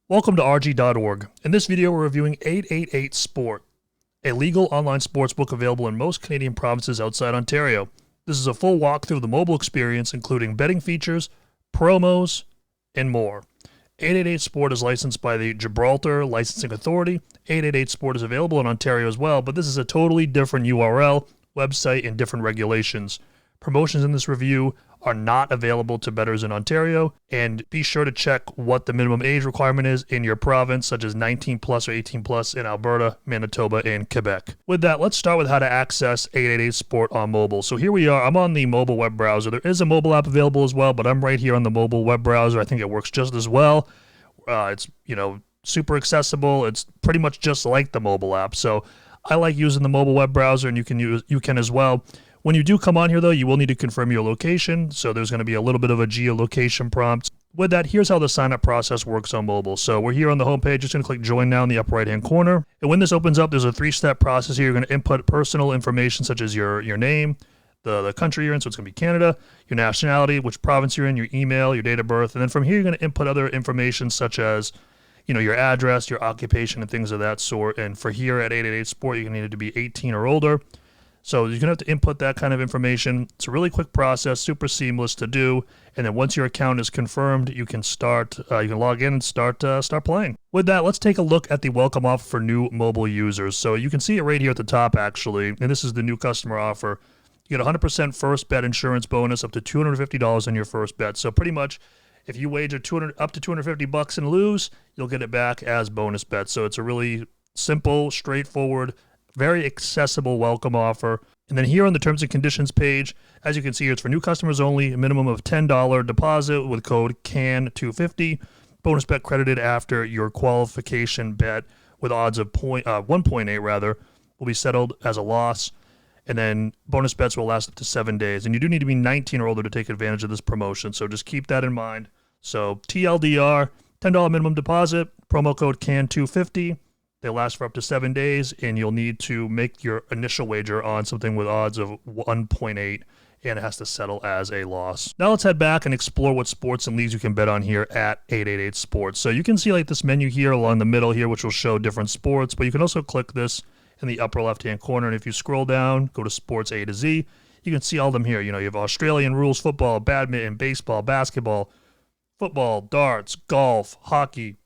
Welcome to RG.org. In this video, we're reviewing 888sport, a legal online sportsbook available in most Canadian provinces outside Ontario. This is a full walkthrough of the mobile experience, including betting features, promos, and more. 888sport is licensed by the Gibraltar Licensing Authority. 888sport is available in Ontario as well, but this is a totally different URL, website, and different regulations. Promotions in this review are not available to bettors in Ontario, and be sure to check what the minimum age requirement is in your province, such as 19 plus or 18 plus in Alberta, Manitoba, and Quebec. With that, let's start with how to access 888sport on mobile. So here we are. I'm on the mobile web browser. There is a mobile app available as well, but I'm right here on the mobile web browser. I think it works just as well. It's super accessible. It's pretty much just like the mobile app. So I like using the mobile web browser, and you can as well. When you do come on here, though, you will need to confirm your location, so there's going to be a little bit of a geolocation prompt. With that, here's how the sign-up process works on mobile. So we're here on the homepage. Just going to click Join Now in the upper right-hand corner. And when this opens up, there's a three-step process here. You're going to input personal information, such as your name, the country you're in, so it's going to be Canada, your nationality, which province you're in, your email, your date of birth. And then from here, you're going to input other information, such as your address, your occupation, and things of that sort. And for here at 888sport, you're going to need to be 18 or older. So you're going to have to input that kind of information. It's a really quick process, super seamless to do. And then once your account is confirmed, you can log in and start playing. With that, let's take a look at the welcome offer for new mobile users. So you can see it right here at the top, actually. And this is the new customer offer. You get 100% first bet insurance bonus up to $250 on your first bet. So pretty much, if you wager up to $250 and lose, you'll get it back as bonus bets. So it's a really simple, straightforward, very accessible welcome offer. And then here on the terms and conditions page, as you can see here, it's for new customers only, a minimum of $10 deposit with code CAN250. Bonus bet credited after your qualification bet with odds of 1.8 will be settled as a loss. And then bonus bets will last up to 7 days. And you do need to be 19 or older to take advantage of this promotion. So just keep that in mind. So TLDR, $10 minimum deposit, promo code CAN250. They last for up to 7 days, and you'll need to make your initial wager on something with odds of 1.8, and it has to settle as a loss. Now let's head back and explore what sports and leagues you can bet on here at 888sport. So you can see like this menu here along the middle here, which will show different sports, but you can also click this in the upper left-hand corner, and if you scroll down, go to sports A to Z, you can see all of them here. You have Australian rules football, badminton, baseball, basketball, football, darts, golf, hockey,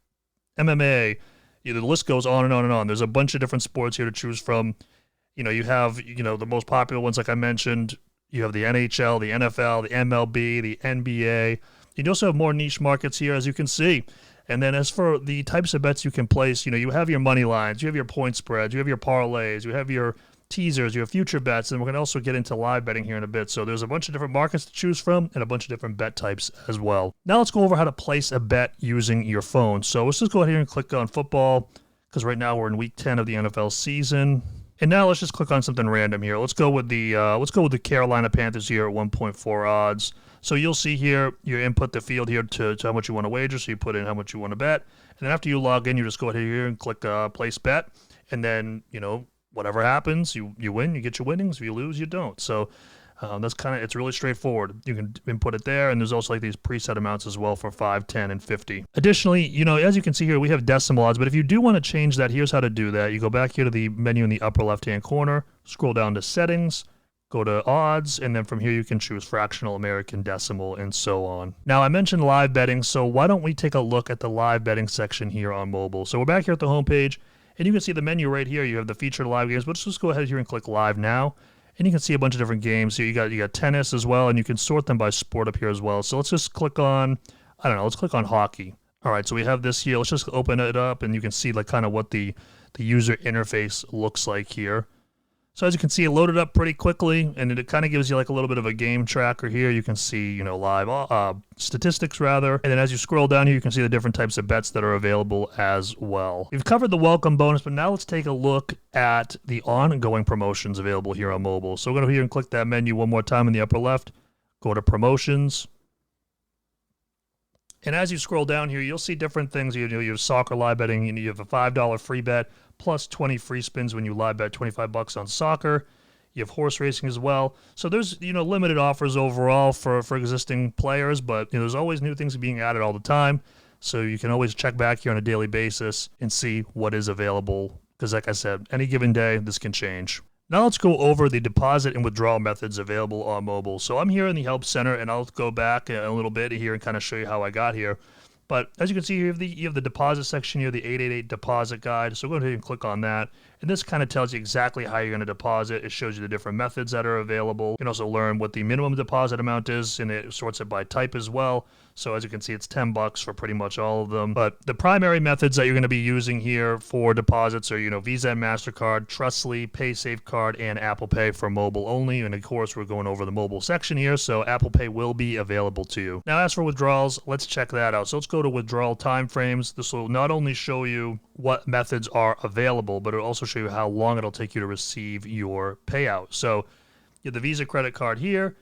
MMA. The list goes on and on and on. There's a bunch of different sports here to choose from. You have, the most popular ones, like I mentioned. You have the NHL, the NFL, the MLB, the NBA. You also have more niche markets here, as you can see. And then as for the types of bets you can place, you have your money lines, you have your point spreads, you have your parlays, you have your teasers, you have future bets, and we're going to also get into live betting here in a bit. So there's a bunch of different markets to choose from and a bunch of different bet types as well. Now let's go over how to place a bet using your phone. So let's just go ahead here and click on football, because right now we're in week 10 of the NFL season. And now let's just click on something random here. Let's go with the Carolina Panthers here at 1.4 odds. So you'll see here, you input the field here to how much you want to wager. So you put in how much you want to bet. And then after you log in, you just go ahead here and click place bet. And then, whatever happens, you win, you get your winnings. If you lose, you don't. So that's it's really straightforward. You can input it there, and there's also like these preset amounts as well for 5, 10, and 50. Additionally, as you can see here, we have decimal odds, but if you do want to change that, here's how to do that. You go back here to the menu in the upper left-hand corner, scroll down to settings, go to odds, and then from here you can choose fractional, American, decimal, and so on. Now I mentioned live betting, so why don't we take a look at the live betting section here on mobile. So we're back here at the homepage, and you can see the menu right here. You have the featured live games, but let's just go ahead here and click live now. And you can see a bunch of different games. So you got tennis as well, and you can sort them by sport up here as well. So let's just click on, let's click on hockey. All right, so we have this here. Let's just open it up, and you can see like kind of what the user interface looks like here. So as you can see, it loaded up pretty quickly, and it kind of gives you like a little bit of a game tracker here. You can see, live statistics rather. And then as you scroll down here, you can see the different types of bets that are available as well. We've covered the welcome bonus, but now let's take a look at the ongoing promotions available here on mobile. So we're going to go here and click that menu one more time in the upper left. Go to promotions. And as you scroll down here, you'll see different things. You have soccer live betting. You have a $5 free bet plus 20 free spins when you live bet $25 on soccer. You have horse racing as well. So there's limited offers overall for existing players, but there's always new things being added all the time. So you can always check back here on a daily basis and see what is available. Because like I said, any given day, this can change. Now let's go over the deposit and withdrawal methods available on mobile. So I'm here in the Help Center, and I'll go back a little bit here and kind of show you how I got here. But as you can see, you have the deposit section here, the 888 deposit guide. So go ahead and click on that. And this kind of tells you exactly how you're going to deposit. It shows you the different methods that are available. You can also learn what the minimum deposit amount is, and it sorts it by type as well. So as you can see, it's $10 for pretty much all of them. But the primary methods that you're going to be using here for deposits are, Visa and MasterCard, Trustly, PaySafeCard, and Apple Pay for mobile only. And of course, we're going over the mobile section here, so Apple Pay will be available to you. Now, as for withdrawals, let's check that out. So let's go to withdrawal timeframes. This will not only show you what methods are available, but it'll also show you how long it'll take you to receive your payout. So you have the Visa credit card here.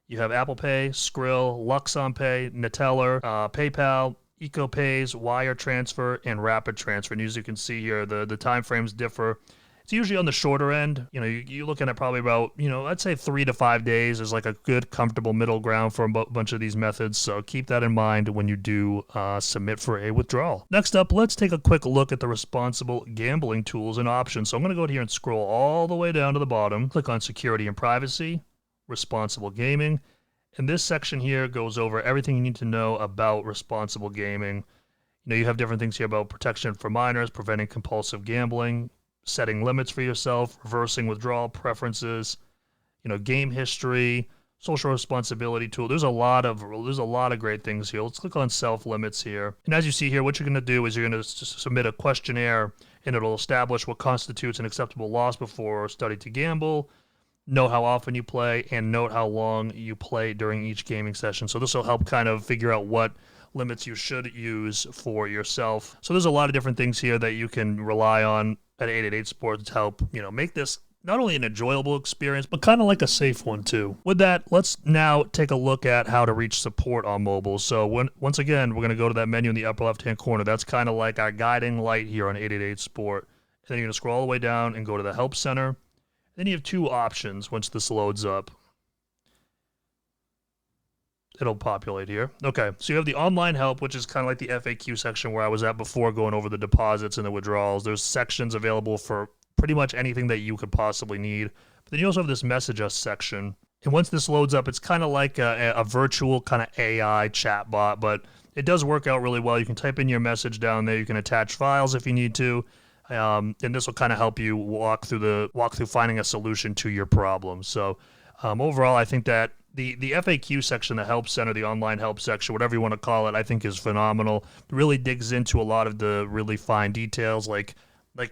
You have Apple Pay, Skrill, Luxon Pay, Neteller, PayPal, EcoPays, wire transfer, and rapid transfer. And as you can see here, the time frames differ. It's usually on the shorter end. You're looking at probably about, I'd say 3 to 5 days is like a good, comfortable middle ground for a bunch of these methods. So keep that in mind when you do submit for a withdrawal. Next up, let's take a quick look at the responsible gambling tools and options. So I'm going to go here and scroll all the way down to the bottom. Click on Security and Privacy, Responsible Gaming. And this section here goes over everything you need to know about responsible gaming. You have different things here about protection for minors, preventing compulsive gambling, setting limits for yourself, reversing withdrawal preferences, game history, social responsibility tool. There's a lot of great things here. Let's click on self limits here. And as you see here, what you're going to do is you're going to submit a questionnaire, and it'll establish what constitutes an acceptable loss before starting to gamble, know how often you play, and note how long you play during each gaming session. So this will help kind of figure out what limits you should use for yourself. So there's a lot of different things here that you can rely on at 888sport to help, make this not only an enjoyable experience, but kind of like a safe one too. With that, let's now take a look at how to reach support on mobile. So once again, we're going to go to that menu in the upper left-hand corner. That's kind of like our guiding light here on 888sport. And then you're going to scroll all the way down and go to the Help Center. Then you have two options once this loads up. It'll populate here. Okay, so you have the online help, which is kind of like the FAQ section where I was at before, going over the deposits and the withdrawals. There's sections available for pretty much anything that you could possibly need. But then you also have this message us section. And once this loads up, it's kind of like a virtual kind of AI chatbot, but it does work out really well. You can type in your message down there. You can attach files if you need to. And this will kind of help you walk through finding a solution to your problem. So overall, I think that the FAQ section, the Help Center, the online help section, whatever you want to call it, I think is phenomenal. It really digs into a lot of the really fine details, like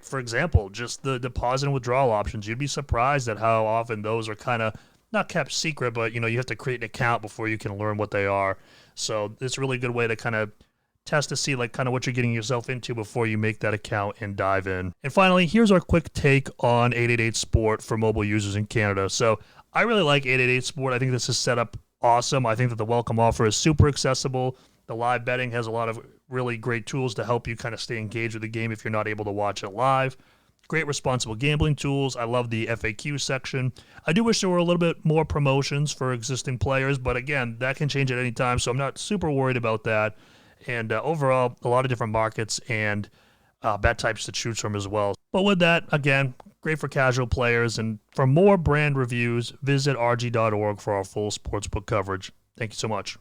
for example, just the deposit and withdrawal options. You'd be surprised at how often those are kind of not kept secret, but you have to create an account before you can learn what they are. So it's a really good way to kind of test to see kind of what you're getting yourself into before you make that account and dive in. And finally, here's our quick take on 888sport for mobile users in Canada. So I really like 888sport. I think this is set up awesome. I think that the welcome offer is super accessible. The live betting has a lot of really great tools to help you kind of stay engaged with the game if you're not able to watch it live. Great responsible gambling tools. I love the FAQ section. I do wish there were a little bit more promotions for existing players, but again, that can change at any time, so I'm not super worried about that. And overall, a lot of different markets and bet types to choose from as well. But with that, again, great for casual players. And for more brand reviews, visit rg.org for our full sportsbook coverage. Thank you so much.